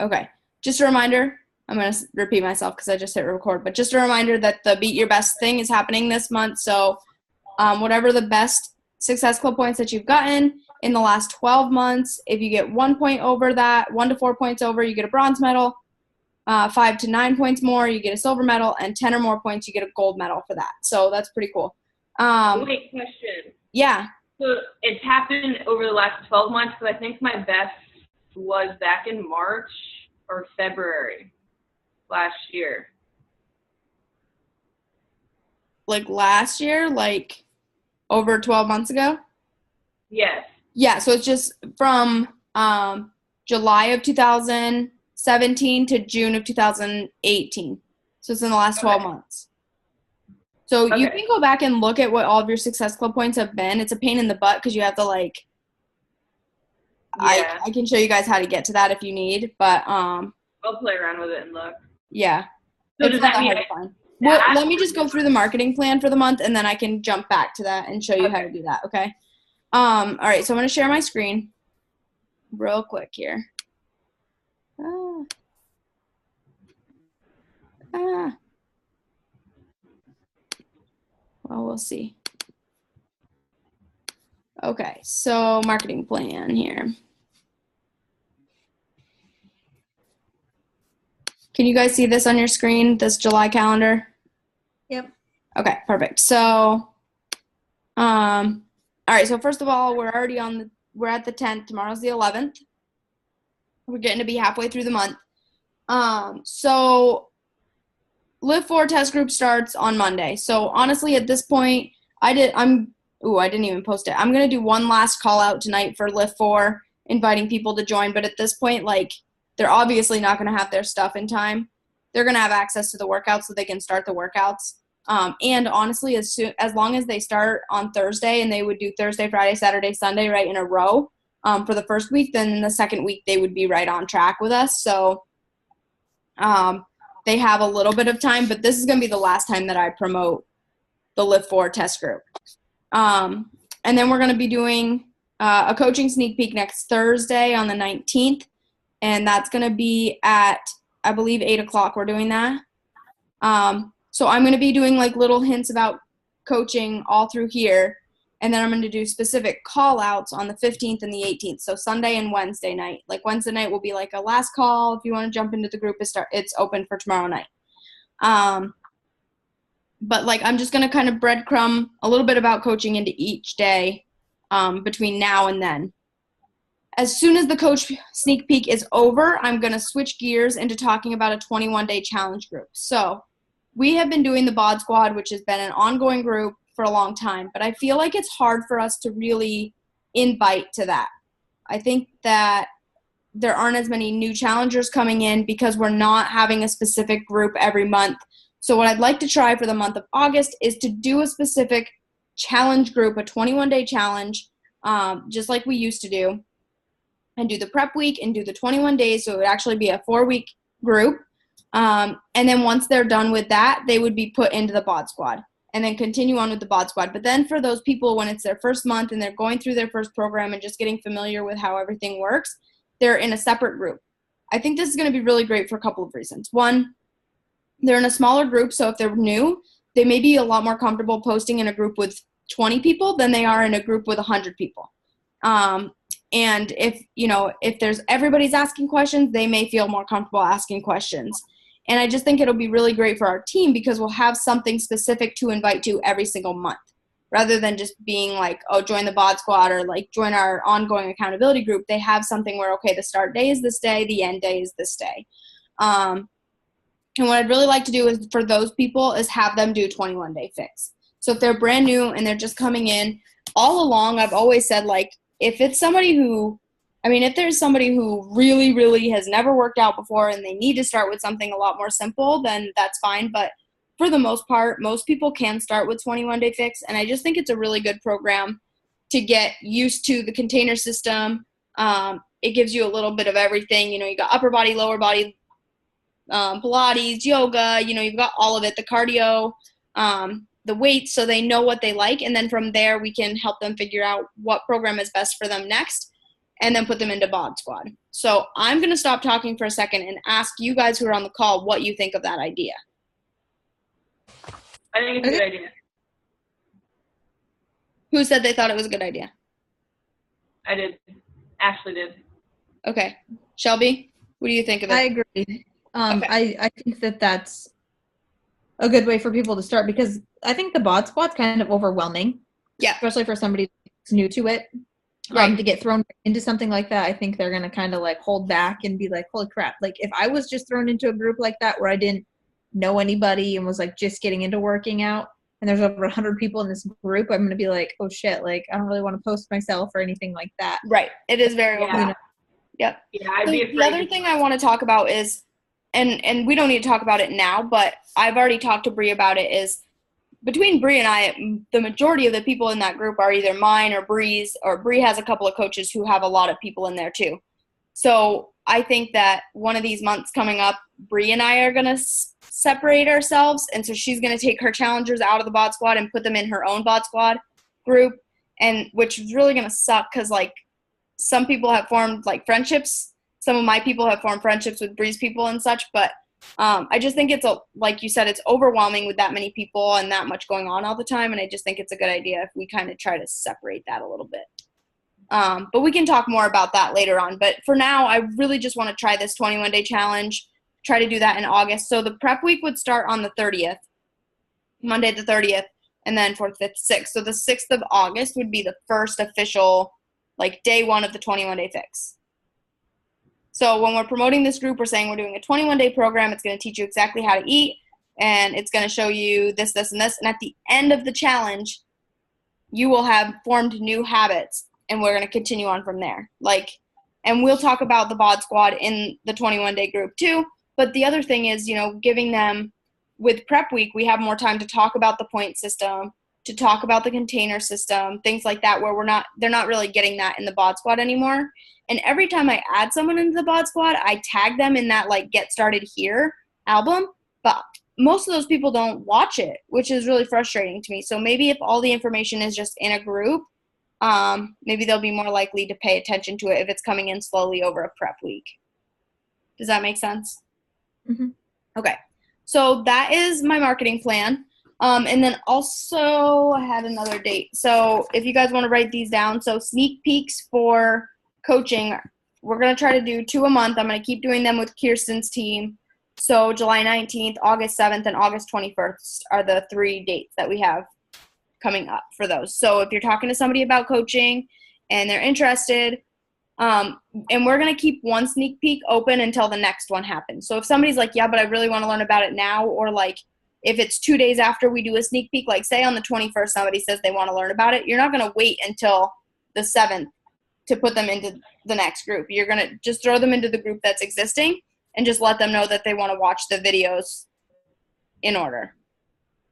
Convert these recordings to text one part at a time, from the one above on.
Okay. Just a reminder, I'm going to repeat myself because I just hit record, but just a reminder that the Beat Your Best thing is happening this month. So whatever the best Success Club points that you've gotten in the last 12 months, if you get 1 point over that, 1 to 4 points over, you get a bronze medal. 5 to 9 points more, you get a silver medal, and 10 or more points, you get a gold medal for that. So that's pretty cool. Wait, question. Yeah. So it's happened over the last 12 months, because I think my best was back in March or February last year. Like last year, like over 12 months ago? Yes. Yeah, so it's just from July of 2017 to June of 2018. So it's in the last 12 months. So you can go back and look at what all of your Success Club points have been. It's a pain in the butt because you have to like I can show you guys how to get to that if you need, but I'll play around with it and look. Yeah. So does that mean well, let me just go through the marketing plan for the month and then I can jump back to that and show you how to do that, okay? All right, so I'm going to share my screen real quick here. Well, we'll see. Okay, so marketing plan here. Can you guys see this on your screen, this July calendar? Yep. Okay, perfect. So, all right, so first of all, we're at the 10th. Tomorrow's the 11th. We're getting to be halfway through the month. So Live 4 test group starts on Monday. So honestly, at this point, I didn't even post it. I'm going to do one last call out tonight for Live 4, inviting people to join. But at this point, like, they're obviously not going to have their stuff in time. They're going to have access to the workouts so they can start the workouts. And honestly, as long as they start on Thursday and they would do Thursday, Friday, Saturday, Sunday right in a row for the first week, then the second week they would be right on track with us. So they have a little bit of time, but this is going to be the last time that I promote the Live 4 test group. And then we're going to be doing a coaching sneak peek next Thursday on the 19th, and that's going to be at, I believe, 8 o'clock. We're doing that. So I'm going to be doing like little hints about coaching all through here, and then I'm going to do specific call-outs on the 15th and the 18th, so Sunday and Wednesday night. Like Wednesday night will be like a last call. If you want to jump into the group, it's open for tomorrow night. But like I'm just going to kind of breadcrumb a little bit about coaching into each day between now and then. As soon as the coach sneak peek is over, I'm going to switch gears into talking about a 21-day challenge group. So we have been doing the Bod Squad, which has been an ongoing group for a long time, but I feel like it's hard for us to really invite to that. I think that there aren't as many new challengers coming in because we're not having a specific group every month. So what I'd like to try for the month of August is to do a specific challenge group, a 21-day challenge, just like we used to do, and do the prep week and do the 21 days. So it would actually be a 4-week group. And then once they're done with that, they would be put into the Bod Squad and then continue on with the Bod Squad. But then for those people, when it's their first month and they're going through their first program and just getting familiar with how everything works, they're in a separate group. I think this is going to be really great for a couple of reasons. One, they're in a smaller group, so if they're new, they may be a lot more comfortable posting in a group with 20 people than they are in a group with 100 people. And if there's everybody's asking questions, they may feel more comfortable asking questions. And I just think it'll be really great for our team because we'll have something specific to invite to every single month rather than just being like, oh, join the Bod Squad or like join our ongoing accountability group. They have something where, okay, the start day is this day, the end day is this day. And what I'd really like to do is for those people is have them do 21-day fix. So if they're brand new and they're just coming in, all along I've always said, like, if there's somebody who really, really has never worked out before and they need to start with something a lot more simple, then that's fine. But for the most part, most people can start with 21-day fix. And I just think it's a really good program to get used to the container system. It gives you a little bit of everything. You got upper body, lower body, Pilates, yoga, you've got all of it, the cardio, the weights, so they know what they like. And then from there, we can help them figure out what program is best for them next. and then put them into Bod Squad. So I'm going to stop talking for a second and ask you guys who are on the call what you think of that idea. I think it's a good idea. Who said they thought it was a good idea? I did. Ashley did. Okay. Shelby, what do you think of it? I agree. Okay. I think that that's a good way for people to start, because I think the Bod Squad's kind of overwhelming. Yeah. Especially for somebody that's new to it. Right. To get thrown into something like that, I think they're going to kind of like hold back and be like, holy crap. Like if I was just thrown into a group like that where I didn't know anybody and was like just getting into working out, and there's over 100 people in this group, I'm going to be like, oh shit, like I don't really want to post myself or anything like that. Right. It is very overwhelming. You know? Yep. Yeah, I'd be afraid. The other thing I want to talk about is, and we don't need to talk about it now, but I've already talked to Bree about it, is between Bree and I, the majority of the people in that group are either mine or Bree's, or Bree has a couple of coaches who have a lot of people in there too. So I think that one of these months coming up, Bree and I are going to separate ourselves. And so she's going to take her challengers out of the Bod Squad and put them in her own Bod Squad group, and which is really going to suck because, like, some people have formed, like, friendships. Some of my people have formed friendships with Bree's people and such, but I just think it's, like you said, it's overwhelming with that many people and that much going on all the time, and I just think it's a good idea if we kind of try to separate that a little bit. But we can talk more about that later on. But for now, I really just want to try this 21-day challenge, try to do that in August. So the prep week would start on the 30th, Monday the 30th, and then 4th, 5th, 6th. So the 6th of August would be the first official, like, day one of the 21-day fix. So when we're promoting this group, we're saying we're doing a 21-day program. It's going to teach you exactly how to eat, and it's going to show you this, this, and this. And at the end of the challenge, you will have formed new habits, and we're going to continue on from there. Like, and we'll talk about the Bod Squad in the 21-day group too. But the other thing is, you know, giving them, with prep week, we have more time to talk about the point system, to talk about the container system, things like that, where they're not really getting that in the Bod Squad anymore. And every time I add someone into the Bod Squad, I tag them in that, like, Get Started Here album. But most of those people don't watch it, which is really frustrating to me. So maybe if all the information is just in a group, maybe they'll be more likely to pay attention to it if it's coming in slowly over a prep week. Does that make sense? Mm-hmm. Okay. So that is my marketing plan. And then also I had another date. So if you guys want to write these down, so sneak peeks for coaching, we're going to try to do 2 a month. I'm going to keep doing them with Kirsten's team. So July 19th, August 7th, and August 21st are the 3 dates that we have coming up for those. So if you're talking to somebody about coaching and they're interested, and we're going to keep one sneak peek open until the next one happens. So if somebody's like, yeah, but I really want to learn about it now, or like if it's 2 days after we do a sneak peek, like say on the 21st somebody says they want to learn about it, you're not going to wait until the 7th to put them into the next group. You're going to just throw them into the group that's existing and just let them know that they want to watch the videos in order.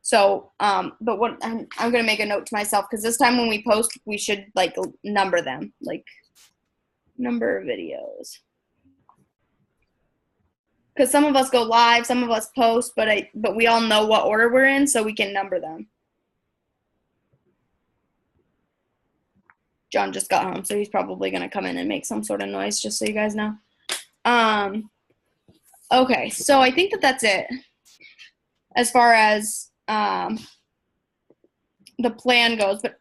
So, but what I'm going to make a note to myself, because this time when we post, we should, like, number them, like number of videos. Because some of us go live, some of us post, but we all know what order we're in, so we can number them. John just got home, so he's probably going to come in and make some sort of noise, just so you guys know. Okay, so I think that's it as far as the plan goes. But,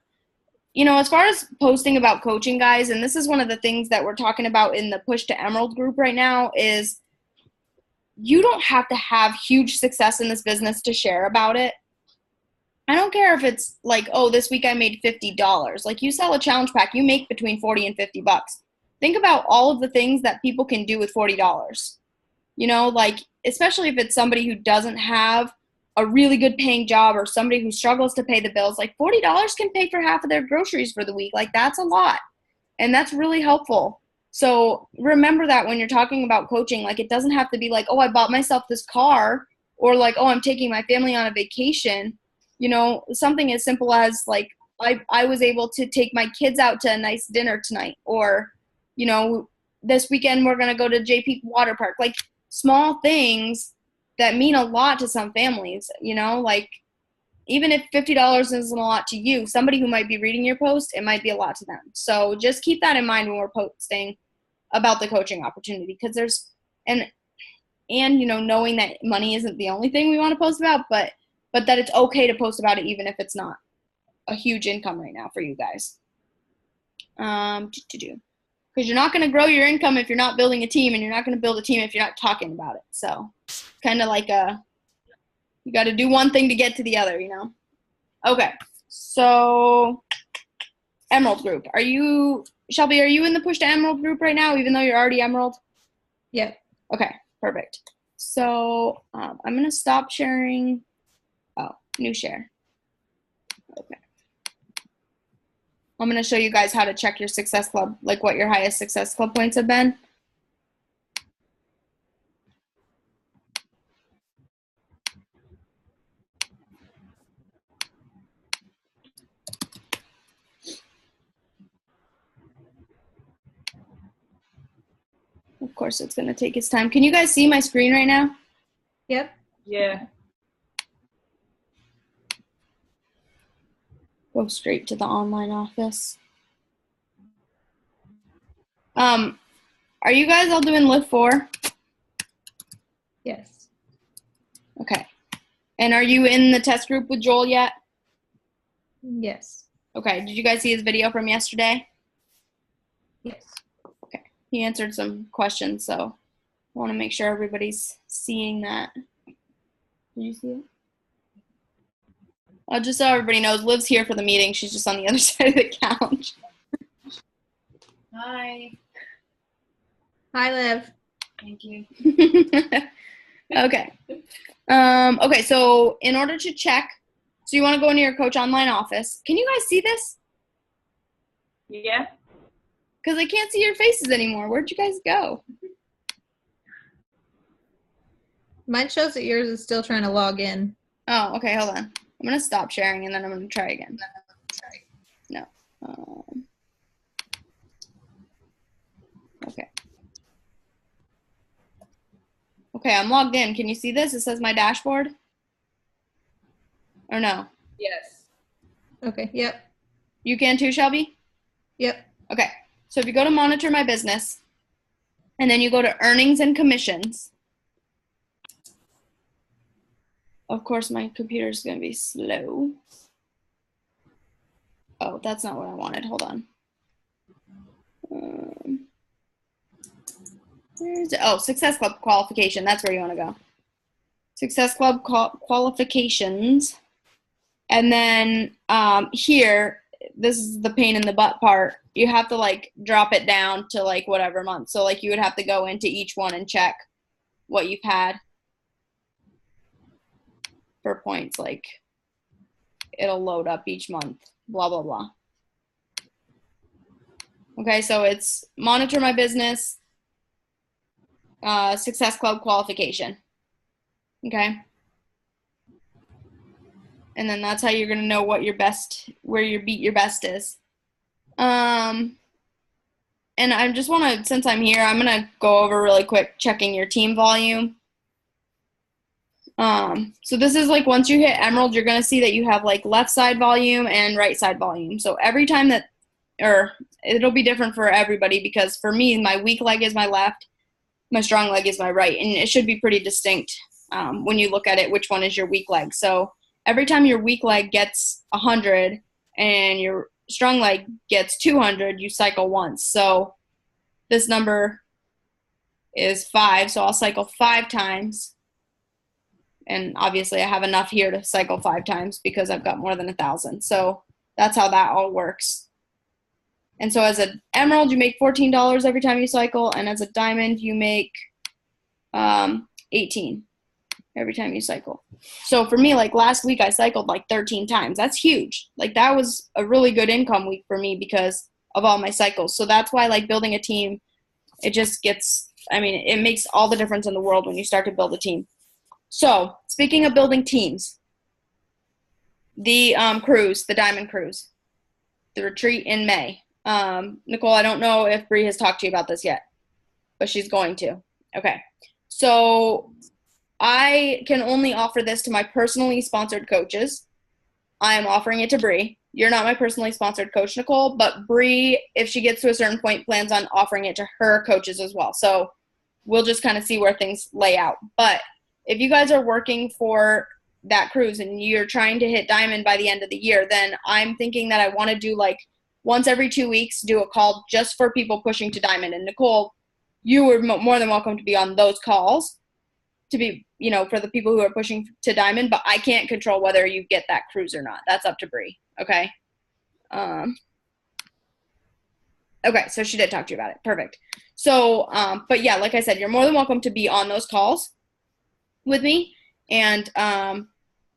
you know, as far as posting about coaching, guys, and this is one of the things that we're talking about in the Push to Emerald group right now, is you don't have to have huge success in this business to share about it. I don't care if it's like, oh, this week I made $50. Like, you sell a challenge pack, you make between $40 and $50. Think about all of the things that people can do with $40. You know, like, especially if it's somebody who doesn't have a really good paying job or somebody who struggles to pay the bills, like $40 can pay for half of their groceries for the week. Like, that's a lot. And that's really helpful. So remember that when you're talking about coaching, like, it doesn't have to be like, oh, I bought myself this car, or like, oh, I'm taking my family on a vacation. You know, something as simple as like, I was able to take my kids out to a nice dinner tonight, or, you know, this weekend we're going to go to JP Water Park. Like, small things that mean a lot to some families, you know, like even if $50 isn't a lot to you, somebody who might be reading your post, it might be a lot to them. So just keep that in mind when we're posting about the coaching opportunity, because there's and knowing that money isn't the only thing we want to post about, but that it's okay to post about it even if it's not a huge income right now for you guys. Because you're not going to grow your income if you're not building a team, and you're not going to build a team if you're not talking about it. So kind of like you got to do one thing to get to the other, Okay, so Emerald group. Shelby, are you in the Push to Emerald group right now, even though you're already Emerald? Yep. Okay, perfect. So I'm going to stop sharing. Oh, new share. Okay. I'm going to show you guys how to check your Success Club, like what your highest Success Club points have been. Of course, it's going to take its time. Can you guys see my screen right now? Yep. Yeah. Go straight to the online office. Are you guys all doing Lift 4? Yes. Okay. And are you in the test group with Joel yet? Yes. Okay. Did you guys see his video from yesterday? Yes. Okay. He answered some questions, so I want to make sure everybody's seeing that. Did you see it? Just so everybody knows, Liv's here for the meeting. She's just on the other side of the couch. Hi. Hi, Liv. Thank you. Okay. Okay, so in order to check, so you want to go into your Coach Online office. Can you guys see this? Yeah. Because I can't see your faces anymore. Where'd you guys go? Mine shows that yours is still trying to log in. Oh, okay, hold on. I'm going to stop sharing, and then I'm going to try again. No. Okay. Okay, I'm logged in. Can you see this? It says my dashboard. Or no? Yes. Okay. Yep. You can too, Shelby? Yep. Okay. So if you go to Monitor My Business, and then you go to Earnings and Commissions. Of course, my computer's going to be slow. Oh, that's not what I wanted. Hold on. Success Club qualification. That's where you want to go. Success Club qualifications. And then here, this is the pain in the butt part. You have to like drop it down to like whatever month. So like you would have to go into each one and check what you've had for points. Like it'll load up each month, blah, blah, blah. Okay, so it's Monitor My Business, Success Club qualification. Okay. And then that's how you're going to know what your best, where your beat your best is. And I just want to, since I'm here, I'm going to go over really quick checking your team volume. So this is like once you hit Emerald, you're going to see that you have like left side volume and right side volume. So every time that, or it'll be different for everybody, because for me, my weak leg is my left, my strong leg is my right, and it should be pretty distinct when you look at it, which one is your weak leg. So every time your weak leg gets 100 and your strong leg gets 200, you cycle once. So this number is 5, so I'll cycle 5 times. And obviously I have enough here to cycle 5 times because I've got more than 1,000. So that's how that all works. And so as an Emerald, you make $14 every time you cycle, and as a Diamond, you make 18 every time you cycle. So for me, like last week, I cycled like 13 times. That's huge. Like that was a really good income week for me because of all my cycles. So that's why like building a team, it just gets, I mean, it makes all the difference in the world when you start to build a team. So speaking of building teams, the cruise, the Diamond Cruise, the retreat in May. Nicole, I don't know if Bree has talked to you about this yet, but she's going to. Okay. So I can only offer this to my personally sponsored coaches. I'm offering it to Bree. You're not my personally sponsored coach, Nicole, but Bree, if she gets to a certain point, plans on offering it to her coaches as well. So we'll just kind of see where things lay out. But if you guys are working for that cruise and you're trying to hit diamond by the end of the year, then I'm thinking that I want to do like once every 2 weeks, do a call just for people pushing to diamond. And Nicole, you were more than welcome to be on those calls to be, you know, for the people who are pushing to diamond, but I can't control whether you get that cruise or not. That's up to Bree. Okay. Okay. So she did talk to you about it. Perfect. So, but yeah, like I said, you're more than welcome to be on those calls with me. And,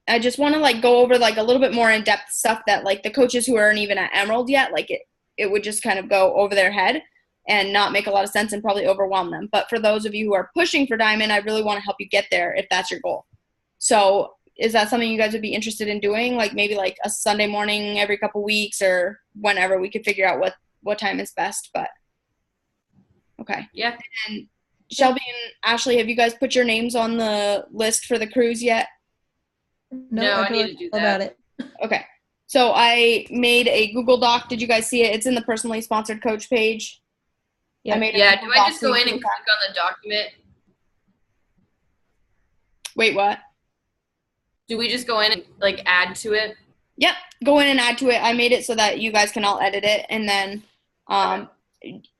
I just want to like go over like a little bit more in-depth stuff that like the coaches who aren't even at Emerald yet, like it would just kind of go over their head and not make a lot of sense and probably overwhelm them. But for those of you who are pushing for diamond, I really want to help you get there if that's your goal. So is that something you guys would be interested in doing? Like maybe like a Sunday morning every couple weeks or whenever we could figure out what time is best. But okay. Yeah. And Shelby and Ashley, have you guys put your names on the list for the cruise yet? No, I need to do that. About it. Okay. So I made a Google Doc. Did you guys see it? It's in the personally sponsored coach page. Yeah. Yeah, do I just go in and click on the document? Wait, what? Do we just go in and like add to it? Yep. Go in and add to it. I made it so that you guys can all edit it, and then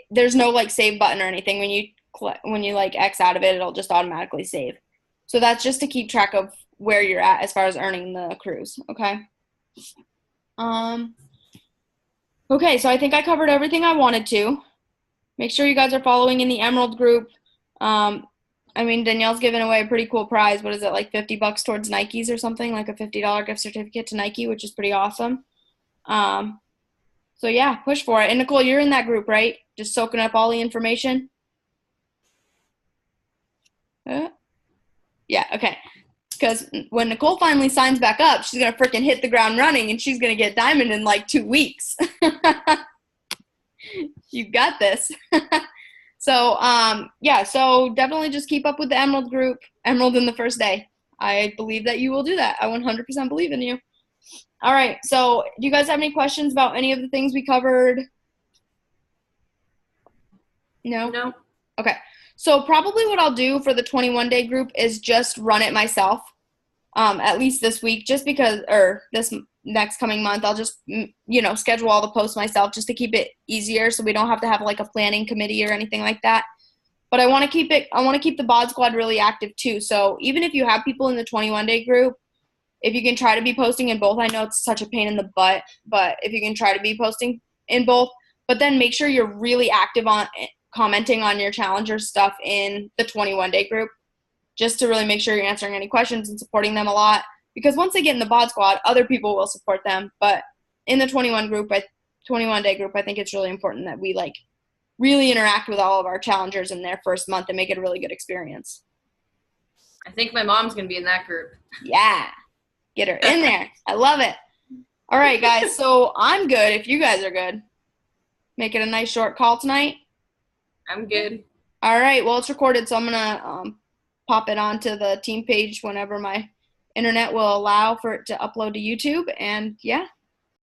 there's no like save button or anything. When you like X out of it, it'll just automatically save. So that's just to keep track of where you're at as far as earning the cruise. Okay. Okay, so I think I covered everything I wanted to. Make sure you guys are following in the Emerald group. I mean, Danielle's giving away a pretty cool prize. What is it, like $50 towards Nikes or something? Like a $50 gift certificate to Nike, which is pretty awesome. So, yeah, push for it. And, Nicole, you're in that group, right? Just soaking up all the information? Yeah, okay. Because when Nicole finally signs back up, she's going to freaking hit the ground running, and she's going to get diamond in like 2 weeks. You got this. So, yeah, so definitely just keep up with the Emerald group, Emerald in the first day. I believe that you will do that. I 100% believe in you. All right, so do you guys have any questions about any of the things we covered? No? No. Okay. So probably what I'll do for the 21-day group is just run it myself, at least this week, just because, or this next coming month, I'll just, schedule all the posts myself just to keep it easier so we don't have to have like a planning committee or anything like that. But I want to keep the bod squad really active too. So even if you have people in the 21-day group, if you can try to be posting in both, I know it's such a pain in the butt, but if you can try to be posting in both, but then make sure you're really active on commenting on your challenger stuff in the 21-day group, just to really make sure you're answering any questions and supporting them a lot. Because once they get in the bod squad, other people will support them. But in the 21-day group, I think it's really important that we like really interact with all of our challengers in their first month and make it a really good experience. I think my mom's going to be in that group. Yeah. Get her in there. I love it. All right, guys. So I'm good if you guys are good. Make it a nice short call tonight. I'm good. All right. Well, it's recorded, so I'm going to pop it onto the team page whenever my internet will allow for it to upload to YouTube. And, yeah,